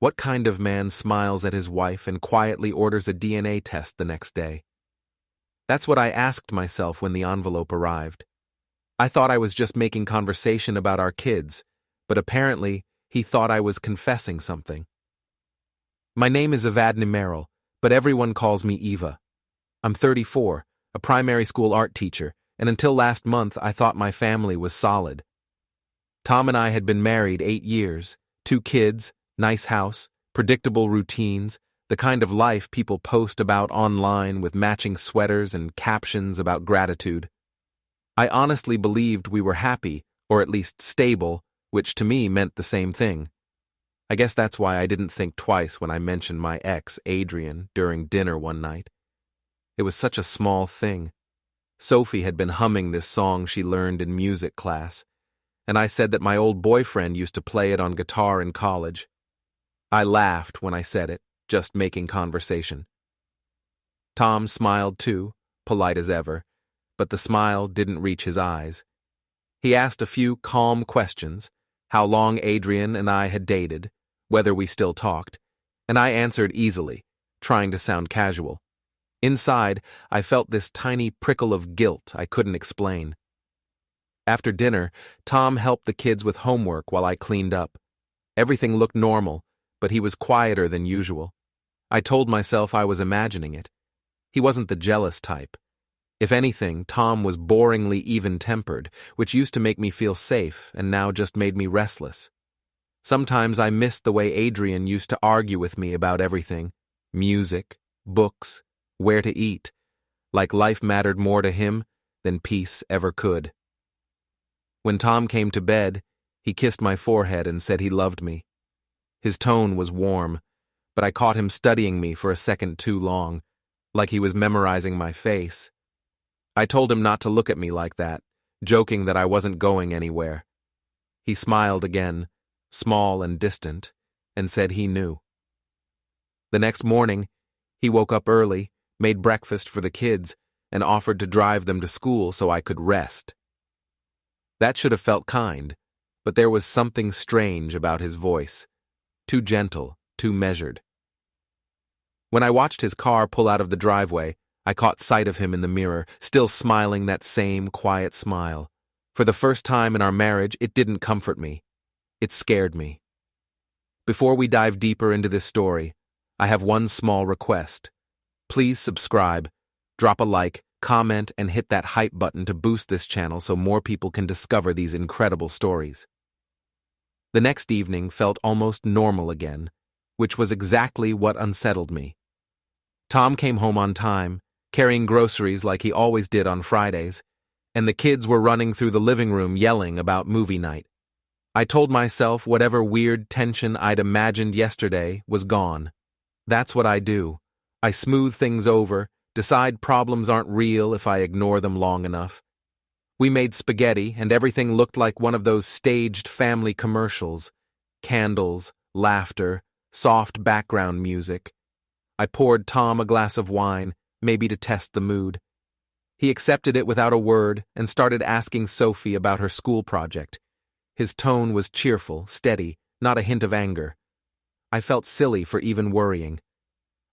What kind of man smiles at his wife and quietly orders a DNA test the next day? That's what I asked myself when the envelope arrived. I thought I was just making conversation about our kids, but apparently he thought I was confessing something. My name is Evadne Merrill, but everyone calls me Eva. I'm 34, a primary school art teacher, and until last month I thought my family was solid. Tom and I had been married 8 years, 2 kids, nice house, predictable routines, the kind of life people post about online with matching sweaters and captions about gratitude. I honestly believed we were happy, or at least stable, which to me meant the same thing. I guess that's why I didn't think twice when I mentioned my ex, Adrian, during dinner one night. It was such a small thing. Sophie had been humming this song she learned in music class, and I said that my old boyfriend used to play it on guitar in college. I laughed when I said it, just making conversation. Tom smiled too, polite as ever, but the smile didn't reach his eyes. He asked a few calm questions, how long Adrian and I had dated, whether we still talked, and I answered easily, trying to sound casual. Inside, I felt this tiny prickle of guilt I couldn't explain. After dinner, Tom helped the kids with homework while I cleaned up. Everything looked normal, but he was quieter than usual. I told myself I was imagining it. He wasn't the jealous type. If anything, Tom was boringly even-tempered, which used to make me feel safe and now just made me restless. Sometimes I missed the way Adrian used to argue with me about everything: music, books, where to eat, like life mattered more to him than peace ever could. When Tom came to bed, he kissed my forehead and said he loved me. His tone was warm, but I caught him studying me for a second too long, like he was memorizing my face. I told him not to look at me like that, joking that I wasn't going anywhere. He smiled again, small and distant, and said he knew. The next morning, he woke up early, made breakfast for the kids, and offered to drive them to school so I could rest. That should have felt kind, but there was something strange about his voice. Too gentle, too measured. When I watched his car pull out of the driveway, I caught sight of him in the mirror, still smiling that same quiet smile. For the first time in our marriage, it didn't comfort me. It scared me. Before we dive deeper into this story, I have one small request. Please subscribe, drop a like, comment, and hit that hype button to boost this channel so more people can discover these incredible stories. The next evening felt almost normal again, which was exactly what unsettled me. Tom came home on time, carrying groceries like he always did on Fridays, and the kids were running through the living room yelling about movie night. I told myself whatever weird tension I'd imagined yesterday was gone. That's what I do. I smooth things over, decide problems aren't real if I ignore them long enough. We made spaghetti, and everything looked like one of those staged family commercials. Candles, laughter, soft background music. I poured Tom a glass of wine, maybe to test the mood. He accepted it without a word and started asking Sophie about her school project. His tone was cheerful, steady, not a hint of anger. I felt silly for even worrying.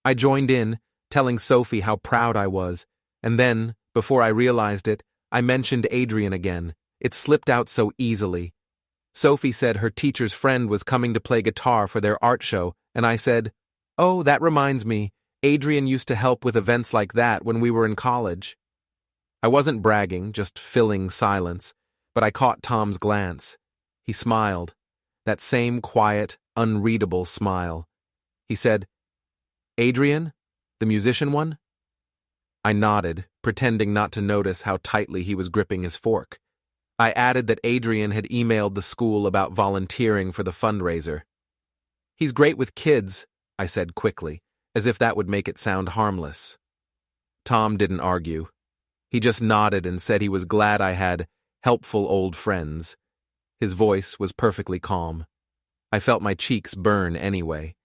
I joined in, telling Sophie how proud I was, and then, before I realized it, I mentioned Adrian again. It slipped out so easily. Sophie said her teacher's friend was coming to play guitar for their art show, and I said, "Oh, that reminds me, Adrian used to help with events like that when we were in college." I wasn't bragging, just filling silence, but I caught Tom's glance. He smiled, that same quiet, unreadable smile. He said, "Adrian? The musician one?" I nodded, pretending not to notice how tightly he was gripping his fork. I added that Adrian had emailed the school about volunteering for the fundraiser. "He's great with kids," I said quickly, as if that would make it sound harmless. Tom didn't argue. He just nodded and said he was glad I had helpful old friends. His voice was perfectly calm. I felt my cheeks burn anyway.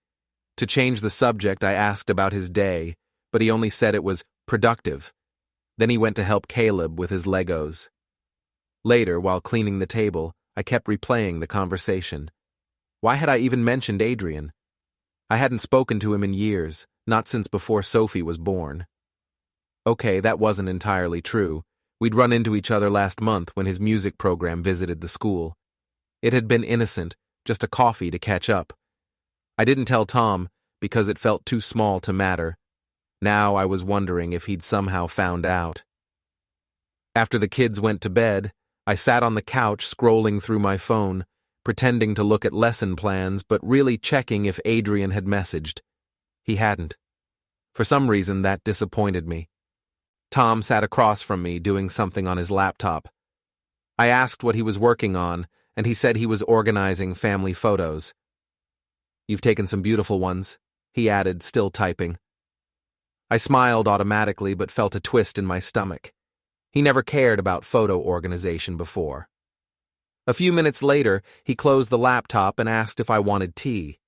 To change the subject, I asked about his day, but he only said it was productive. Then he went to help Caleb with his Legos. Later, while cleaning the table, I kept replaying the conversation. Why had I even mentioned Adrian? I hadn't spoken to him in years, not since before Sophie was born. Okay, that wasn't entirely true. We'd run into each other last month when his music program visited the school. It had been innocent, just a coffee to catch up. I didn't tell Tom because it felt too small to matter. Now I was wondering if he'd somehow found out. After the kids went to bed, I sat on the couch scrolling through my phone, pretending to look at lesson plans but really checking if Adrian had messaged. He hadn't. For some reason, that disappointed me. Tom sat across from me doing something on his laptop. I asked what he was working on, and he said he was organizing family photos. "You've taken some beautiful ones," he added, still typing. I smiled automatically but felt a twist in my stomach. He never cared about photo organization before. A few minutes later, he closed the laptop and asked if I wanted tea.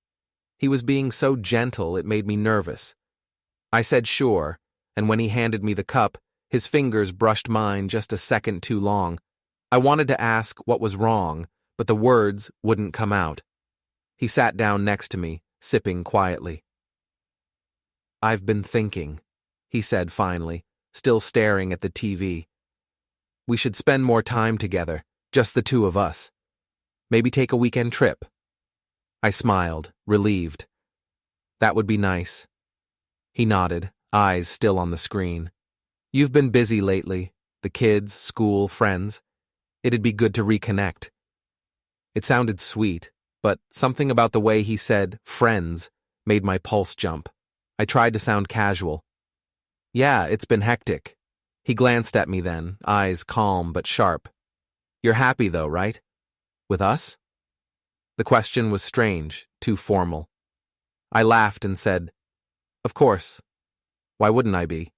He was being so gentle it made me nervous. I said sure, and when he handed me the cup, his fingers brushed mine just a second too long. I wanted to ask what was wrong, but the words wouldn't come out. He sat down next to me, sipping quietly. "I've been thinking," he said finally, still staring at the TV. "We should spend more time together, just the two of us. Maybe take a weekend trip." I smiled, relieved. "That would be nice." He nodded, eyes still on the screen. "You've been busy lately, the kids, school, friends. It'd be good to reconnect." It sounded sweet, but something about the way he said "friends" made my pulse jump. I tried to sound casual. "Yeah, it's been hectic." He glanced at me then, eyes calm but sharp. "You're happy though, right? With us?" The question was strange, too formal. I laughed and said, "Of course. Why wouldn't I be?"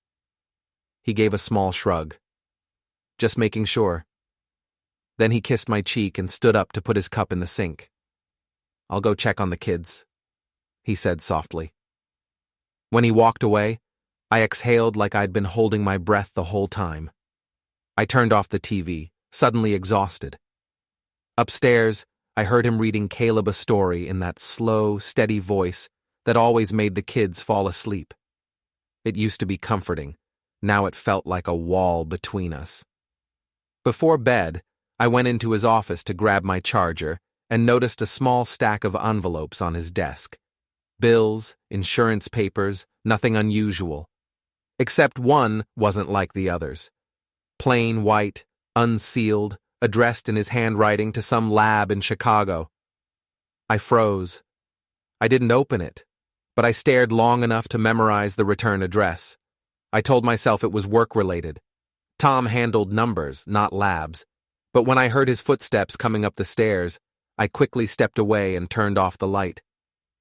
He gave a small shrug. "Just making sure." Then he kissed my cheek and stood up to put his cup in the sink. "I'll go check on the kids," he said softly. When he walked away, I exhaled like I'd been holding my breath the whole time. I turned off the TV, suddenly exhausted. Upstairs, I heard him reading Caleb a story in that slow, steady voice that always made the kids fall asleep. It used to be comforting. Now it felt like a wall between us. Before bed, I went into his office to grab my charger and noticed a small stack of envelopes on his desk. Bills, insurance papers, nothing unusual. Except one wasn't like the others. Plain white, unsealed, addressed in his handwriting to some lab in Chicago. I froze. I didn't open it, but I stared long enough to memorize the return address. I told myself it was work-related. Tom handled numbers, not labs. But when I heard his footsteps coming up the stairs, I quickly stepped away and turned off the light.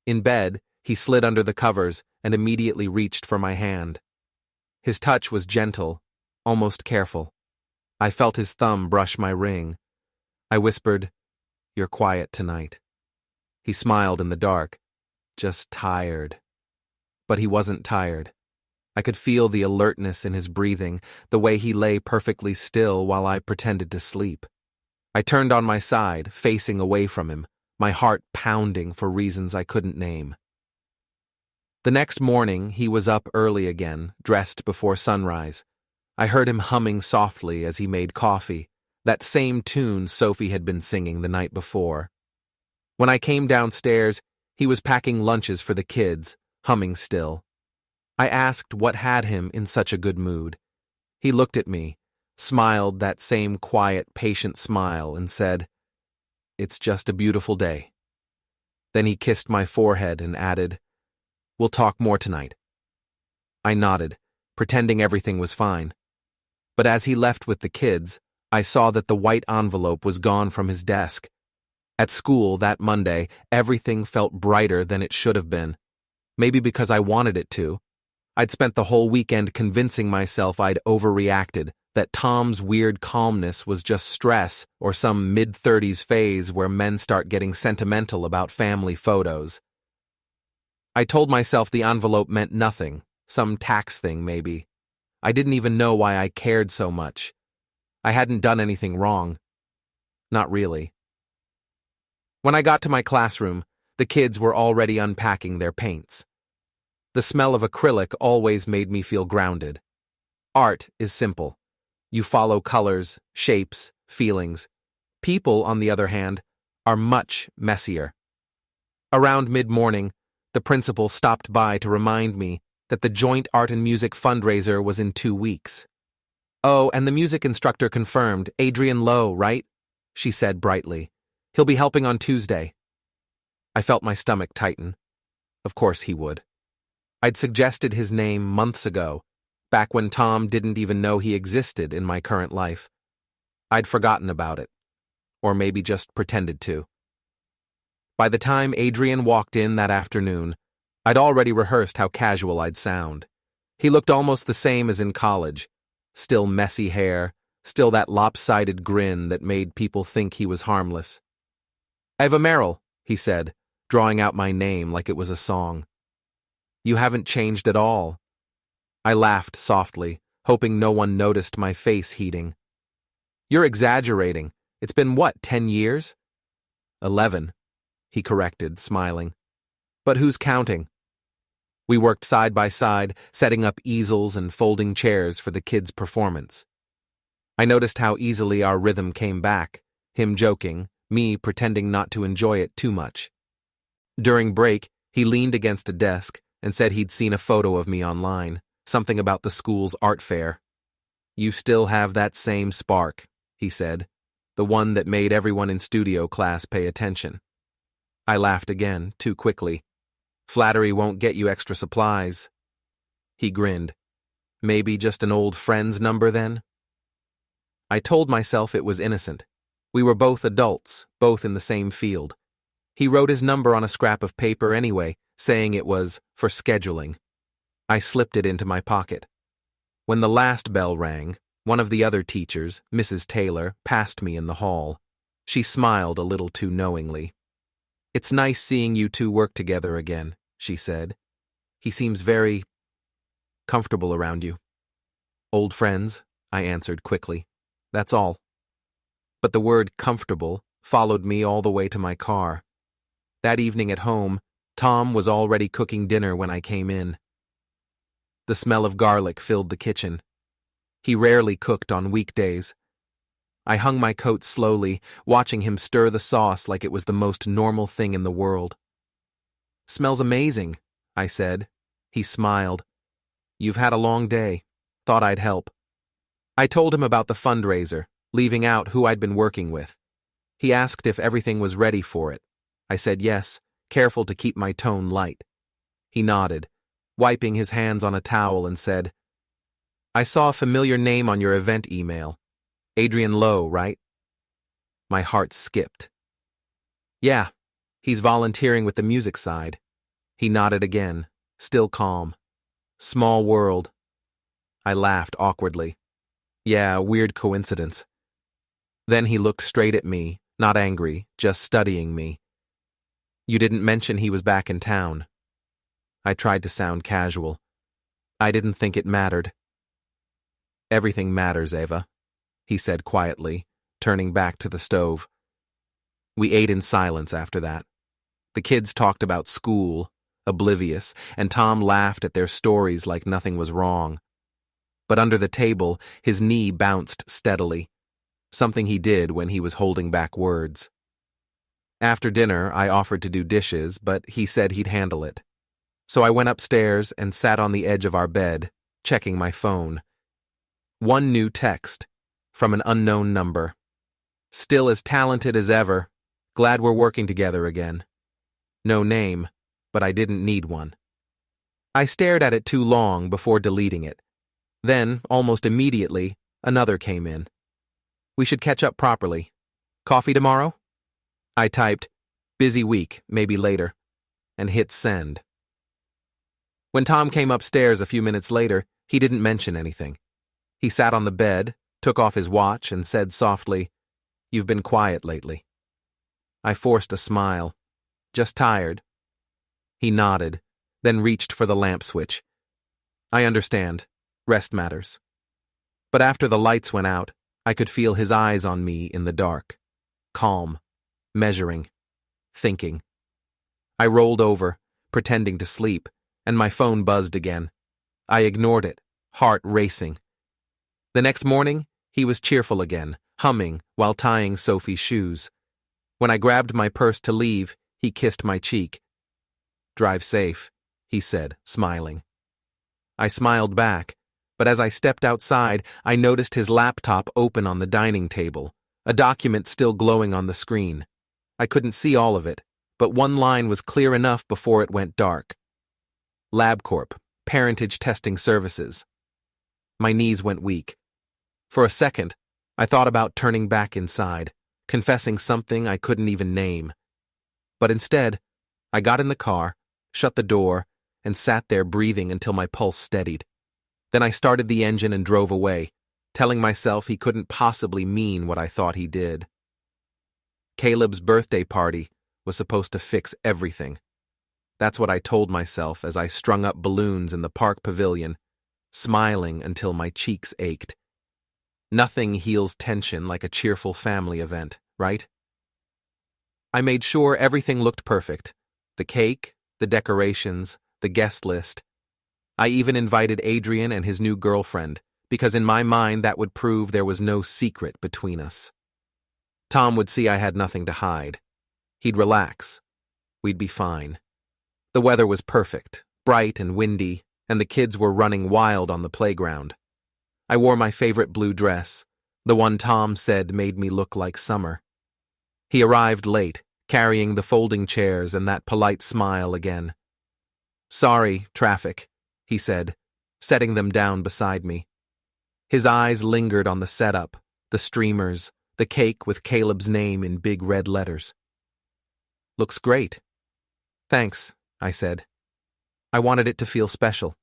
In bed, he slid under the covers and immediately reached for my hand. His touch was gentle, almost careful. I felt his thumb brush my ring. I whispered, "You're quiet tonight." He smiled in the dark. "Just tired." But he wasn't tired. I could feel the alertness in his breathing, the way he lay perfectly still while I pretended to sleep. I turned on my side, facing away from him, my heart pounding for reasons I couldn't name. The next morning, he was up early again, dressed before sunrise. I heard him humming softly as he made coffee, that same tune Sophie had been singing the night before. When I came downstairs, he was packing lunches for the kids, humming still. I asked what had him in such a good mood. He looked at me, smiled that same quiet, patient smile, and said, "It's just a beautiful day." Then he kissed my forehead and added, "We'll talk more tonight." I nodded, pretending everything was fine. But as he left with the kids, I saw that the white envelope was gone from his desk. At school that Monday, everything felt brighter than it should have been. Maybe because I wanted it to. I'd spent the whole weekend convincing myself I'd overreacted, that Tom's weird calmness was just stress or some mid-30s phase where men start getting sentimental about family photos. I told myself the envelope meant nothing, some tax thing maybe. I didn't even know why I cared so much. I hadn't done anything wrong. Not really. When I got to my classroom, The kids were already unpacking their paints. The smell of acrylic always made me feel grounded. Art is simple. You follow colors, shapes, feelings. People, on the other hand, are much messier. Around mid-morning, the principal stopped by to remind me that the joint art and music fundraiser was in 2 weeks. "Oh, and the music instructor confirmed, Adrian Lowe, right?" she said brightly. "He'll be helping on Tuesday." I felt my stomach tighten. Of course he would. I'd suggested his name months ago, back when Tom didn't even know he existed in my current life. I'd forgotten about it, or maybe just pretended to. By the time Adrian walked in that afternoon, I'd already rehearsed how casual I'd sound. He looked almost the same as in college. Still messy hair, still that lopsided grin that made people think he was harmless. "Evadne Merrill," he said, drawing out my name like it was a song. "You haven't changed at all." I laughed softly, hoping no one noticed my face heating. "You're exaggerating. It's been what, 10 years? 11, he corrected, smiling. "But who's counting?" We worked side by side, setting up easels and folding chairs for the kids' performance. I noticed how easily our rhythm came back, him joking, me pretending not to enjoy it too much. During break, he leaned against a desk and said he'd seen a photo of me online, something about the school's art fair. "You still have that same spark," he said, "the one that made everyone in studio class pay attention." I laughed again, too quickly. "Flattery won't get you extra supplies." He grinned. "Maybe just an old friend's number then?" I told myself it was innocent. We were both adults, both in the same field. He wrote his number on a scrap of paper anyway, saying it was for scheduling. I slipped it into my pocket. When the last bell rang, one of the other teachers, Mrs. Taylor, passed me in the hall. She smiled a little too knowingly. "It's nice seeing you two work together again," she said. "He seems very comfortable around you." "Old friends," I answered quickly. "That's all." But the word comfortable followed me all the way to my car. That evening at home, Tom was already cooking dinner when I came in. The smell of garlic filled the kitchen. He rarely cooked on weekdays. I hung my coat slowly, watching him stir the sauce like it was the most normal thing in the world. "Smells amazing," I said. He smiled. "You've had a long day. Thought I'd help." I told him about the fundraiser, leaving out who I'd been working with. He asked if everything was ready for it. I said yes, careful to keep my tone light. He nodded, wiping his hands on a towel, and said, "I saw a familiar name on your event email. Adrian Lowe, right?" My heart skipped. "Yeah, he's volunteering with the music side." He nodded again, still calm. "Small world." I laughed awkwardly. "Yeah, weird coincidence." Then he looked straight at me, not angry, just studying me. "You didn't mention he was back in town." I tried to sound casual. I didn't think it mattered. "Everything matters, Eva," he said quietly, turning back to the stove. We ate in silence after that. The kids talked about school, oblivious, and Tom laughed at their stories like nothing was wrong. But under the table, his knee bounced steadily, something he did when he was holding back words. After dinner, I offered to do dishes, but he said he'd handle it. So I went upstairs and sat on the edge of our bed, checking my phone. One new text, from an unknown number. "Still as talented as ever. Glad we're working together again." No name, but I didn't need one. I stared at it too long before deleting it. Then, almost immediately, another came in. "We should catch up properly. Coffee tomorrow?" I typed, "Busy week, maybe later," and hit send. When Tom came upstairs a few minutes later, he didn't mention anything. He sat on the bed, took off his watch, and said softly, "You've been quiet lately." I forced a smile. "Just tired." He nodded, then reached for the lamp switch. "I understand. Rest matters." But after the lights went out, I could feel his eyes on me in the dark. Calm. Measuring. Thinking. I rolled over, pretending to sleep, and my phone buzzed again. I ignored it, heart racing. The next morning, he was cheerful again, humming while tying Sophie's shoes. When I grabbed my purse to leave, he kissed my cheek. "Drive safe," he said, smiling. I smiled back, but as I stepped outside, I noticed his laptop open on the dining table, a document still glowing on the screen. I couldn't see all of it, but one line was clear enough before it went dark. LabCorp, Parentage Testing Services. My knees went weak. For a second, I thought about turning back inside, confessing something I couldn't even name. But instead, I got in the car, shut the door, and sat there breathing until my pulse steadied. Then I started the engine and drove away, telling myself he couldn't possibly mean what I thought he did. Caleb's birthday party was supposed to fix everything. That's what I told myself as I strung up balloons in the park pavilion, smiling until my cheeks ached. Nothing heals tension like a cheerful family event, right? I made sure everything looked perfect. The cake, the decorations, the guest list. I even invited Adrian and his new girlfriend, because in my mind that would prove there was no secret between us. Tom would see I had nothing to hide. He'd relax. We'd be fine. The weather was perfect, bright and windy, and the kids were running wild on the playground. I wore my favorite blue dress, the one Tom said made me look like summer. He arrived late, carrying the folding chairs and that polite smile again. "Sorry, traffic," he said, setting them down beside me. His eyes lingered on the setup, the streamers, the cake with Caleb's name in big red letters. "Looks great." "Thanks," I said. "I wanted it to feel special."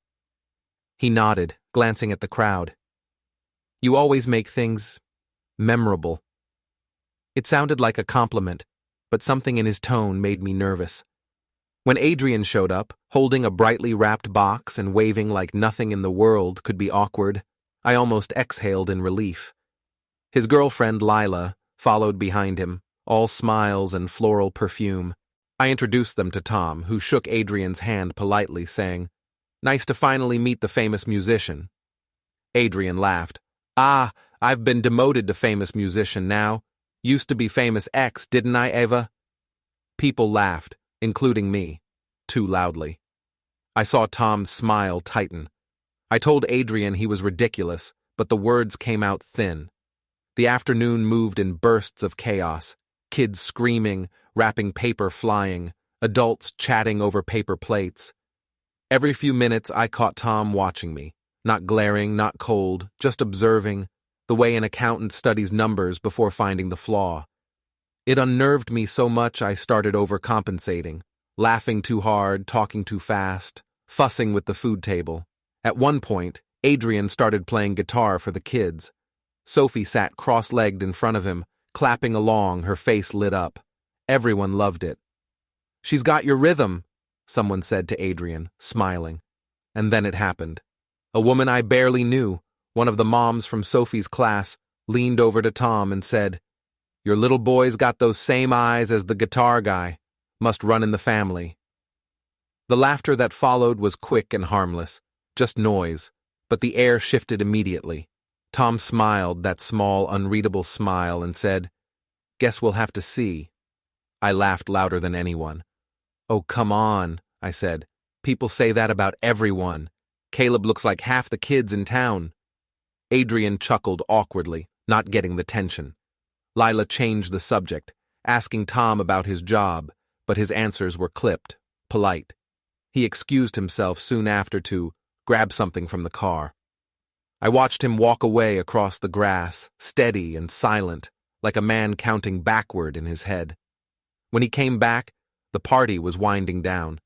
He nodded, glancing at the crowd. "You always make things memorable." It sounded like a compliment, but something in his tone made me nervous. When Adrian showed up, holding a brightly wrapped box and waving like nothing in the world could be awkward, I almost exhaled in relief. His girlfriend, Lila, followed behind him, all smiles and floral perfume. I introduced them to Tom, who shook Adrian's hand politely, saying, "Nice to finally meet the famous musician." Adrian laughed. "Ah, I've been demoted to famous musician now. Used to be famous X, didn't I, Eva?" People laughed, including me, too loudly. I saw Tom's smile tighten. I told Adrian he was ridiculous, but the words came out thin. The afternoon moved in bursts of chaos, kids screaming, wrapping paper flying, adults chatting over paper plates. Every few minutes I caught Tom watching me, not glaring, not cold, just observing, the way an accountant studies numbers before finding the flaw. It unnerved me so much I started overcompensating, laughing too hard, talking too fast, fussing with the food table. At one point, Adrian started playing guitar for the kids. Sophie sat cross-legged in front of him, clapping along, her face lit up. Everyone loved it. "She's got your rhythm," someone said to Adrian, smiling. And then it happened. A woman I barely knew, one of the moms from Sophie's class, leaned over to Tom and said, "Your little boy's got those same eyes as the guitar guy. Must run in the family." The laughter that followed was quick and harmless, just noise, but the air shifted immediately. Tom smiled that small, unreadable smile and said, "Guess we'll have to see." I laughed louder than anyone. "Oh, come on," I said. "People say that about everyone. Caleb looks like half the kids in town." Adrian chuckled awkwardly, not getting the tension. Lila changed the subject, asking Tom about his job, but his answers were clipped, polite. He excused himself soon after to grab something from the car. I watched him walk away across the grass, steady and silent, like a man counting backward in his head. When he came back, the party was winding down.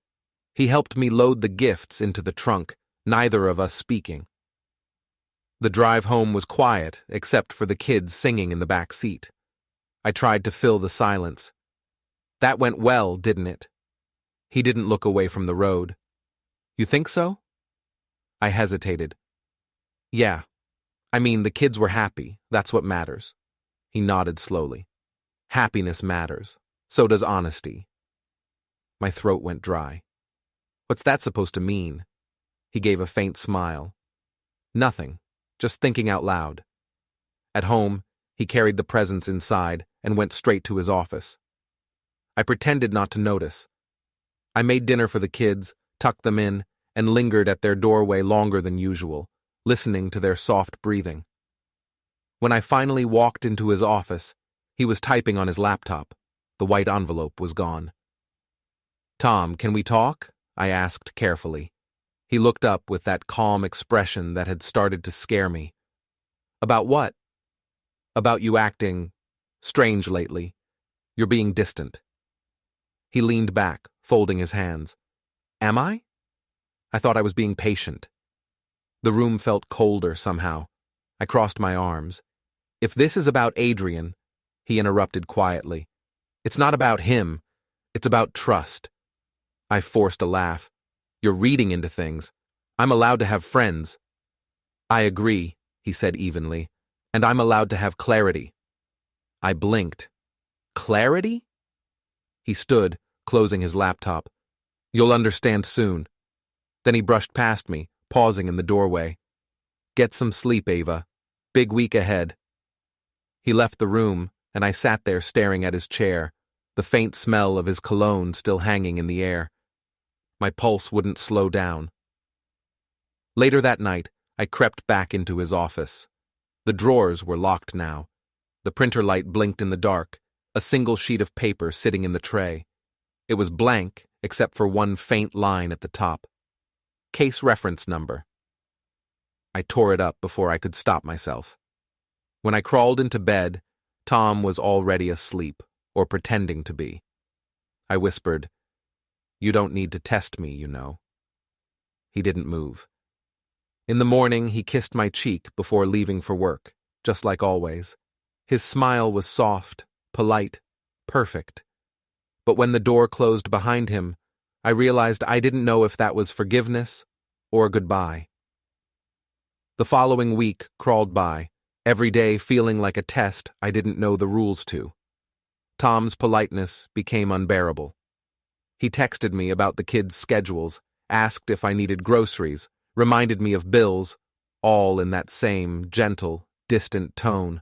He helped me load the gifts into the trunk, neither of us speaking. The drive home was quiet, except for the kids singing in the back seat. I tried to fill the silence. "That went well, didn't it?" He didn't look away from the road. "You think so?" I hesitated. "Yeah. I mean, the kids were happy. That's what matters." He nodded slowly. "Happiness matters. So does honesty." My throat went dry. What's that supposed to mean? He gave a faint smile. Nothing, just thinking out loud. At home, he carried the presents inside and went straight to his office. I pretended not to notice. I made dinner for the kids, tucked them in, and lingered at their doorway longer than usual, listening to their soft breathing. When I finally walked into his office, he was typing on his laptop. The white envelope was gone. "Tom, can we talk?" I asked carefully. He looked up with that calm expression that had started to scare me. "About what?" "About you acting strange lately. You're being distant." He leaned back, folding his hands. "Am I?" I thought I was being patient. The room felt colder somehow. I crossed my arms. "If this is about Adrian," he interrupted quietly, "it's not about him. It's about trust." I forced a laugh. "You're reading into things. I'm allowed to have friends." "I agree," he said evenly, "and I'm allowed to have clarity." I blinked. "Clarity?" He stood, closing his laptop. "You'll understand soon." Then he brushed past me, pausing in the doorway. "Get some sleep, Ava. Big week ahead." He left the room, and I sat there staring at his chair, the faint smell of his cologne still hanging in the air. My pulse wouldn't slow down. Later that night, I crept back into his office. The drawers were locked now. The printer light blinked in the dark, a single sheet of paper sitting in the tray. It was blank, except for one faint line at the top. Case reference number. I tore it up before I could stop myself. When I crawled into bed, Tom was already asleep, or pretending to be. I whispered, "You don't need to test me, you know." He didn't move. In the morning, he kissed my cheek before leaving for work, just like always. His smile was soft, polite, perfect. But when the door closed behind him, I realized I didn't know if that was forgiveness or goodbye. The following week crawled by, every day feeling like a test I didn't know the rules to. Tom's politeness became unbearable. He texted me about the kids' schedules, asked if I needed groceries, reminded me of bills, all in that same gentle, distant tone.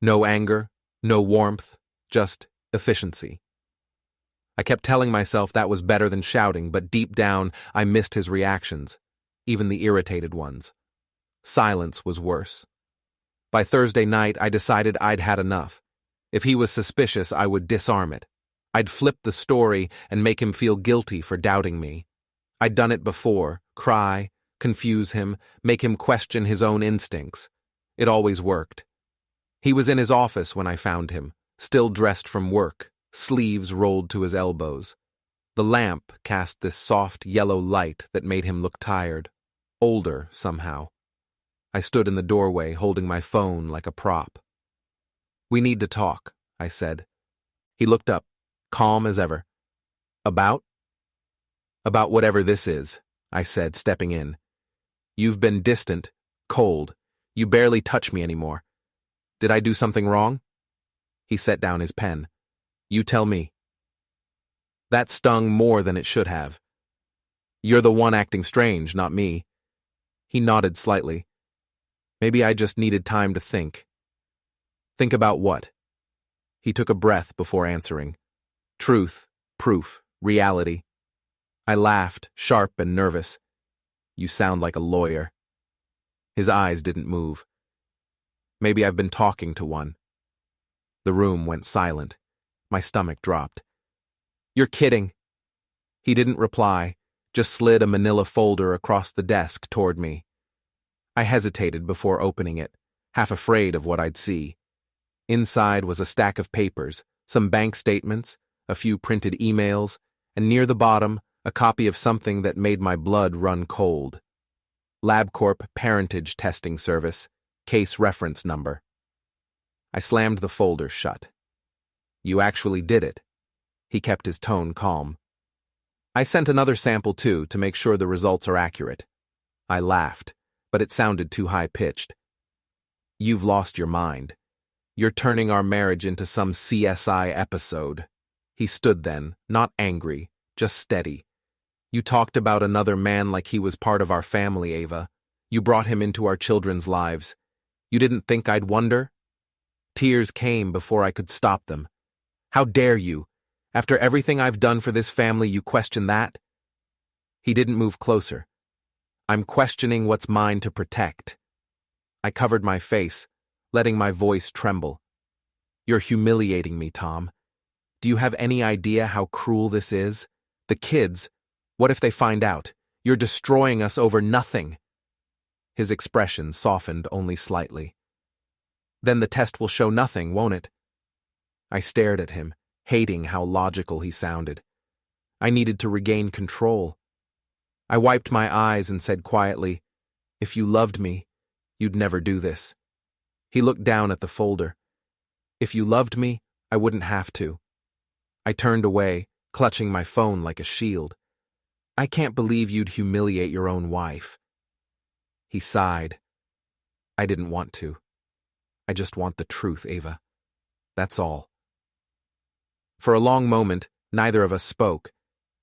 No anger, no warmth, just efficiency. I kept telling myself that was better than shouting, but deep down I missed his reactions, even the irritated ones. Silence was worse. By Thursday night, I decided I'd had enough. If he was suspicious, I would disarm it. I'd flip the story and make him feel guilty for doubting me. I'd done it before, cry, confuse him, make him question his own instincts. It always worked. He was in his office when I found him, still dressed from work, sleeves rolled to his elbows. The lamp cast this soft yellow light that made him look tired, older somehow. I stood in the doorway holding my phone like a prop. "We need to talk," I said. He looked up, calm as ever. "About?" "About whatever this is," I said, stepping in. "You've been distant, cold. You barely touch me anymore. Did I do something wrong?" He set down his pen. "You tell me." That stung more than it should have. "You're the one acting strange, not me." He nodded slightly. "Maybe I just needed time to think." "Think about what?" He took a breath before answering. "Truth, proof, reality." I laughed, sharp and nervous. "You sound like a lawyer." His eyes didn't move. "Maybe I've been talking to one." The room went silent. My stomach dropped. "You're kidding." He didn't reply, just slid a manila folder across the desk toward me. I hesitated before opening it, half afraid of what I'd see. Inside was a stack of papers, some bank statements, a few printed emails, and near the bottom, a copy of something that made my blood run cold. LabCorp Parentage Testing Service, case reference number. I slammed the folder shut. "You actually did it." He kept his tone calm. "I sent another sample too to make sure the results are accurate." I laughed, but it sounded too high-pitched. "You've lost your mind. You're turning our marriage into some CSI episode." He stood then, not angry, just steady. You talked about another man like he was part of our family, Ava. You brought him into our children's lives. You didn't think I'd wonder? Tears came before I could stop them. How dare you? After everything I've done for this family, you question that? He didn't move closer. I'm questioning what's mine to protect. I covered my face, letting my voice tremble. You're humiliating me, Tom. Do you have any idea how cruel this is? The kids, what if they find out? You're destroying us over nothing. His expression softened only slightly. Then the test will show nothing, won't it? I stared at him, hating how logical he sounded. I needed to regain control. I wiped my eyes and said quietly, "If you loved me, you'd never do this." He looked down at the folder. "If you loved me, I wouldn't have to." I turned away, clutching my phone like a shield. "I can't believe you'd humiliate your own wife." He sighed. "I didn't want to. I just want the truth, Ava. That's all." For a long moment, neither of us spoke.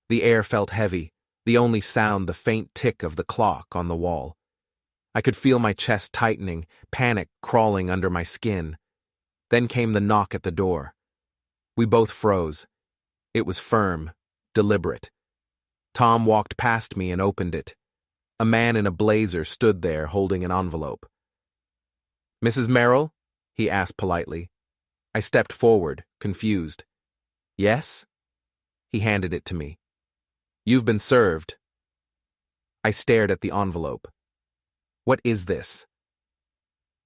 The air felt heavy, the only sound the faint tick of the clock on the wall. I could feel my chest tightening, panic crawling under my skin. Then came the knock at the door. We both froze. It was firm, deliberate. Tom walked past me and opened it. A man in a blazer stood there holding an envelope. "Mrs. Merrill?" he asked politely. I stepped forward, confused. "Yes?" He handed it to me. "You've been served." I stared at the envelope. "What is this?"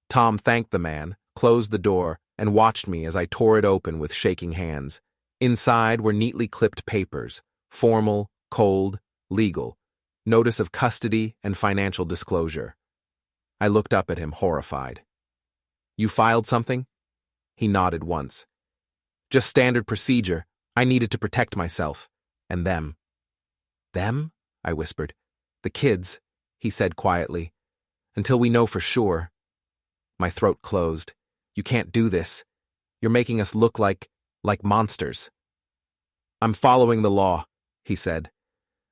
Tom thanked the man, closed the door, and watched me as I tore it open with shaking hands. Inside were neatly clipped papers, formal, cold, legal, notice of custody and financial disclosure. I looked up at him, horrified. "You filed something?" He nodded once. "Just standard procedure. I needed to protect myself. And them." "Them?" I whispered. "The kids," he said quietly. "Until we know for sure." My throat closed. "You can't do this. You're making us look like monsters." "I'm following the law," he said.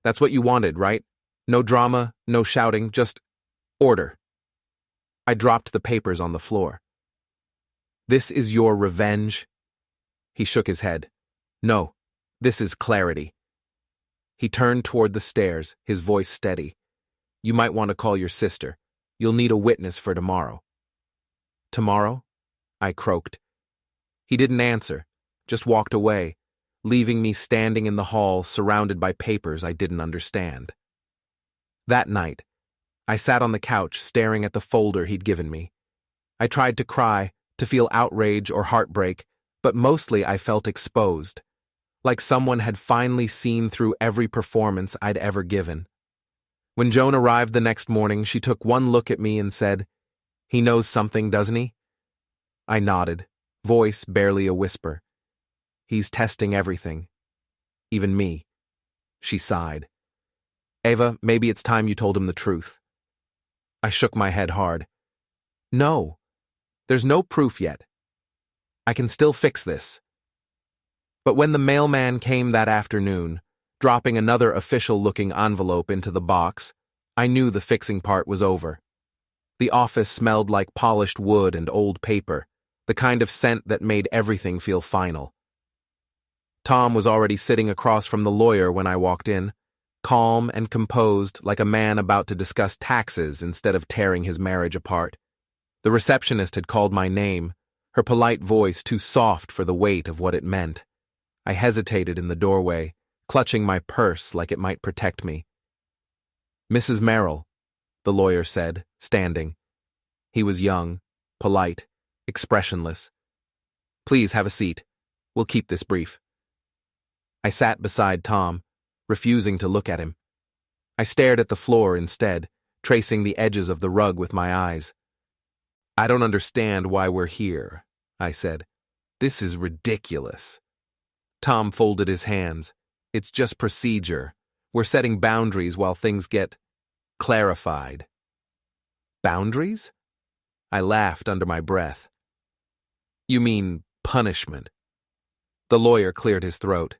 "That's what you wanted, right? No drama, no shouting, just order." I dropped the papers on the floor. "This is your revenge?" He shook his head. "No, this is clarity." He turned toward the stairs, his voice steady. "You might want to call your sister. You'll need a witness for tomorrow." "Tomorrow?" I croaked. He didn't answer, just walked away, leaving me standing in the hall surrounded by papers I didn't understand. That night, I sat on the couch staring at the folder he'd given me. I tried to cry, to feel outrage or heartbreak, but mostly I felt exposed, like someone had finally seen through every performance I'd ever given. When Joan arrived the next morning, she took one look at me and said, "He knows something, doesn't he?" I nodded, voice barely a whisper. "He's testing everything. Even me." She sighed. "Ava, maybe it's time you told him the truth." I shook my head hard. "No. There's no proof yet. I can still fix this." But when the mailman came that afternoon, dropping another official-looking envelope into the box, I knew the fixing part was over. The office smelled like polished wood and old paper, the kind of scent that made everything feel final. Tom was already sitting across from the lawyer when I walked in, calm and composed like a man about to discuss taxes instead of tearing his marriage apart. The receptionist had called my name, her polite voice too soft for the weight of what it meant. I hesitated in the doorway, clutching my purse like it might protect me. "Mrs. Merrill," the lawyer said, standing. He was young, polite, expressionless. "Please have a seat. We'll keep this brief." I sat beside Tom, refusing to look at him. I stared at the floor instead, tracing the edges of the rug with my eyes. "I don't understand why we're here," I said. "This is ridiculous." Tom folded his hands. "It's just procedure. We're setting boundaries while things get clarified." "Boundaries?" I laughed under my breath. "You mean punishment?" The lawyer cleared his throat.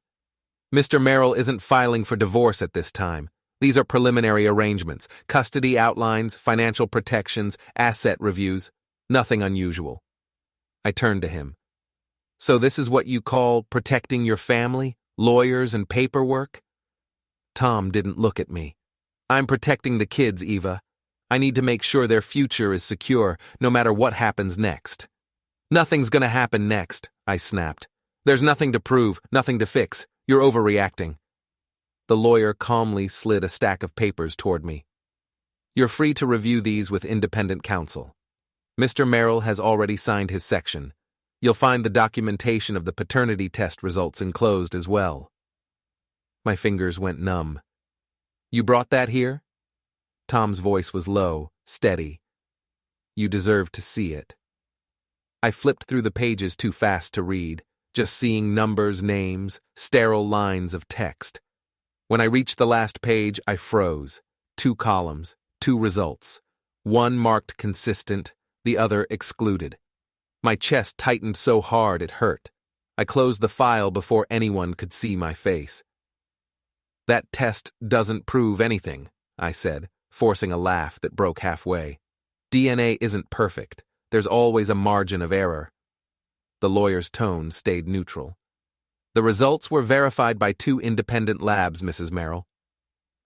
Mr. Merrill isn't filing for divorce at this time. These are preliminary arrangements, custody outlines, financial protections, asset reviews. Nothing unusual. I turned to him. So this is what you call protecting your family, lawyers, and paperwork? Tom didn't look at me. I'm protecting the kids, Eva. I need to make sure their future is secure, no matter what happens next. Nothing's gonna happen next, I snapped. There's nothing to prove, nothing to fix. You're overreacting. The lawyer calmly slid a stack of papers toward me. You're free to review these with independent counsel. Mr. Merrill has already signed his section. You'll find the documentation of the paternity test results enclosed as well. My fingers went numb. You brought that here? Tom's voice was low, steady. You deserve to see it. I flipped through the pages too fast to read, just seeing numbers, names, sterile lines of text. When I reached the last page, I froze. 2 columns, 2 results. One marked consistent, the other excluded. My chest tightened so hard it hurt. I closed the file before anyone could see my face. That test doesn't prove anything, I said, forcing a laugh that broke halfway. DNA isn't perfect. There's always a margin of error. The lawyer's tone stayed neutral. The results were verified by 2 independent labs, Mrs. Merrill.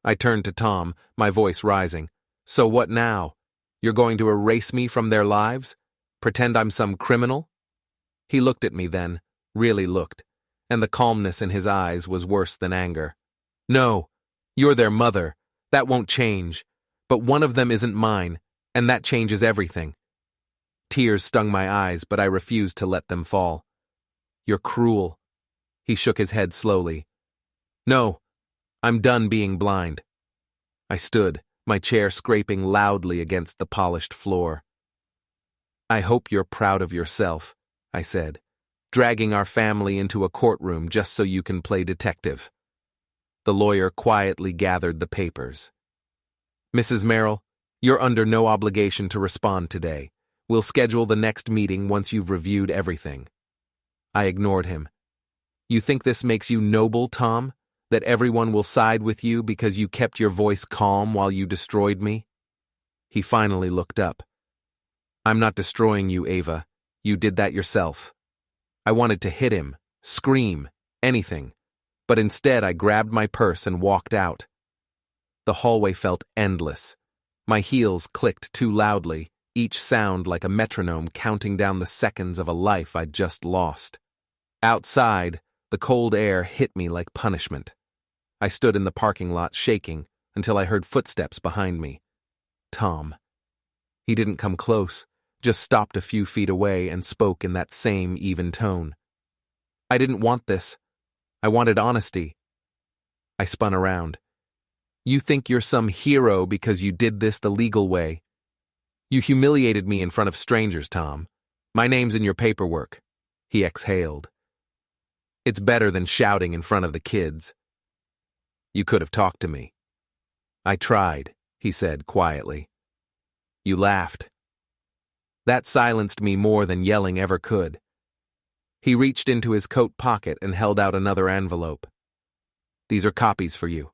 I turned to Tom, my voice rising. So what now? You're going to erase me from their lives? Pretend I'm some criminal? He looked at me then, really looked, and the calmness in his eyes was worse than anger. No, you're their mother. That won't change. But one of them isn't mine, and that changes everything. Tears stung my eyes, but I refused to let them fall. You're cruel. He shook his head slowly. No, I'm done being blind. I stood, my chair scraping loudly against the polished floor. I hope you're proud of yourself, I said, dragging our family into a courtroom just so you can play detective. The lawyer quietly gathered the papers. Mrs. Merrill, you're under no obligation to respond today. We'll schedule the next meeting once you've reviewed everything. I ignored him. You think this makes you noble, Tom? That everyone will side with you because you kept your voice calm while you destroyed me? He finally looked up. I'm not destroying you, Ava. You did that yourself. I wanted to hit him, scream, anything. But instead I grabbed my purse and walked out. The hallway felt endless. My heels clicked too loudly, each sound like a metronome counting down the seconds of a life I'd just lost. Outside, the cold air hit me like punishment. I stood in the parking lot shaking until I heard footsteps behind me. Tom. He didn't come close, just stopped a few feet away and spoke in that same even tone. I didn't want this. I wanted honesty. I spun around. You think you're some hero because you did this the legal way. You humiliated me in front of strangers, Tom. My name's in your paperwork. He exhaled. It's better than shouting in front of the kids. You could have talked to me. I tried, he said quietly. You laughed. That silenced me more than yelling ever could. He reached into his coat pocket and held out another envelope. These are copies for you.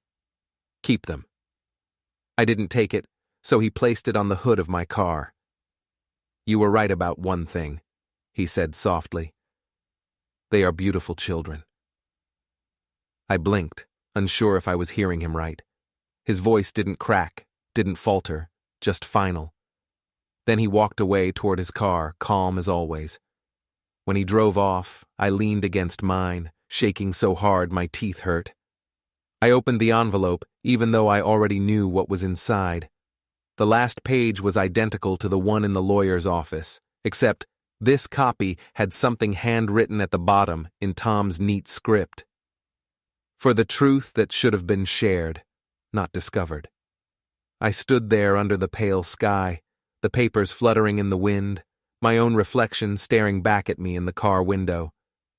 Keep them. I didn't take it, so he placed it on the hood of my car. You were right about one thing, he said softly. They are beautiful children. I blinked, unsure if I was hearing him right. His voice didn't crack, didn't falter, just final. Then he walked away toward his car, calm as always. When he drove off, I leaned against mine, shaking so hard my teeth hurt. I opened the envelope, even though I already knew what was inside. The last page was identical to the one in the lawyer's office, except this copy had something handwritten at the bottom in Tom's neat script. For the truth that should have been shared, not discovered. I stood there under the pale sky, the papers fluttering in the wind, my own reflection staring back at me in the car window,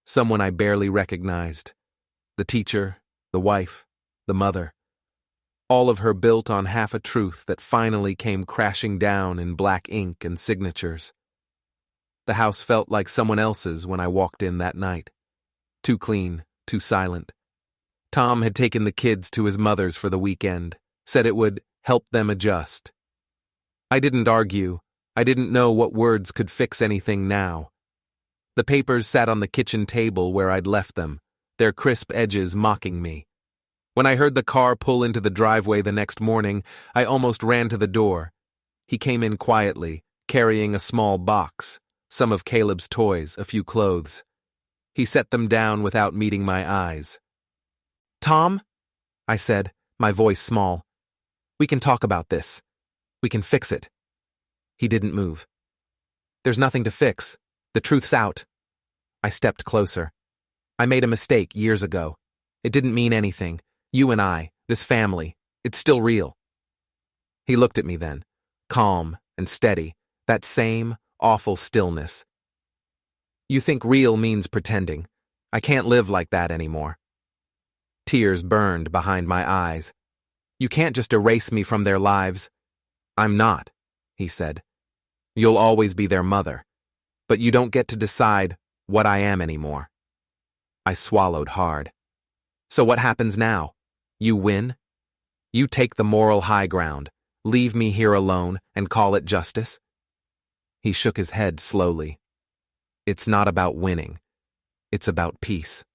someone I barely recognized. The teacher, the wife, the mother. All of her built on half a truth that finally came crashing down in black ink and signatures. The house felt like someone else's when I walked in that night. Too clean, too silent. Tom had taken the kids to his mother's for the weekend, said it would help them adjust. I didn't argue. I didn't know what words could fix anything now. The papers sat on the kitchen table where I'd left them, their crisp edges mocking me. When I heard the car pull into the driveway the next morning, I almost ran to the door. He came in quietly, carrying a small box, some of Caleb's toys, a few clothes. He set them down without meeting my eyes. "Tom," I said, my voice small, "we can talk about this. We can fix it." He didn't move. "There's nothing to fix. The truth's out." I stepped closer. "I made a mistake years ago. It didn't mean anything. You and I, this family, it's still real." He looked at me then, calm and steady, that same awful stillness. "You think real means pretending. I can't live like that anymore." Tears burned behind my eyes. "You can't just erase me from their lives." "I'm not," he said. "You'll always be their mother. But you don't get to decide what I am anymore." I swallowed hard. "So what happens now? You win? You take the moral high ground, leave me here alone, and call it justice?" He shook his head slowly. "It's not about winning. It's about peace."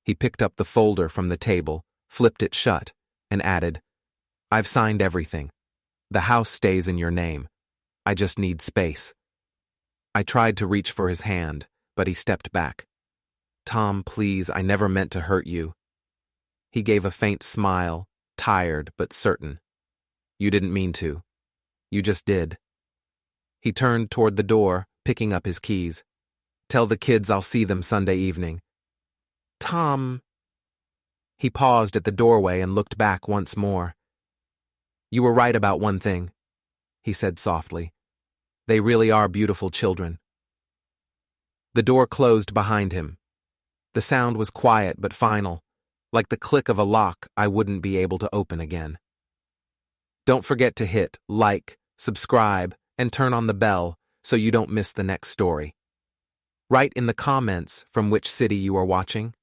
He picked up the folder from the table, flipped it shut, and added, "I've signed everything. The house stays in your name. I just need space." I tried to reach for his hand, but he stepped back. "Tom, please, I never meant to hurt you." He gave a faint smile, tired but certain. "You didn't mean to. You just did." He turned toward the door, picking up his keys. "Tell the kids I'll see them Sunday evening." "Tom." He paused at the doorway and looked back once more. "You were right about one thing," he said softly. "They really are beautiful children." The door closed behind him. The sound was quiet but final, like the click of a lock I wouldn't be able to open again. Don't forget to hit like, subscribe, and turn on the bell so you don't miss the next story. Write in the comments from which city you are watching.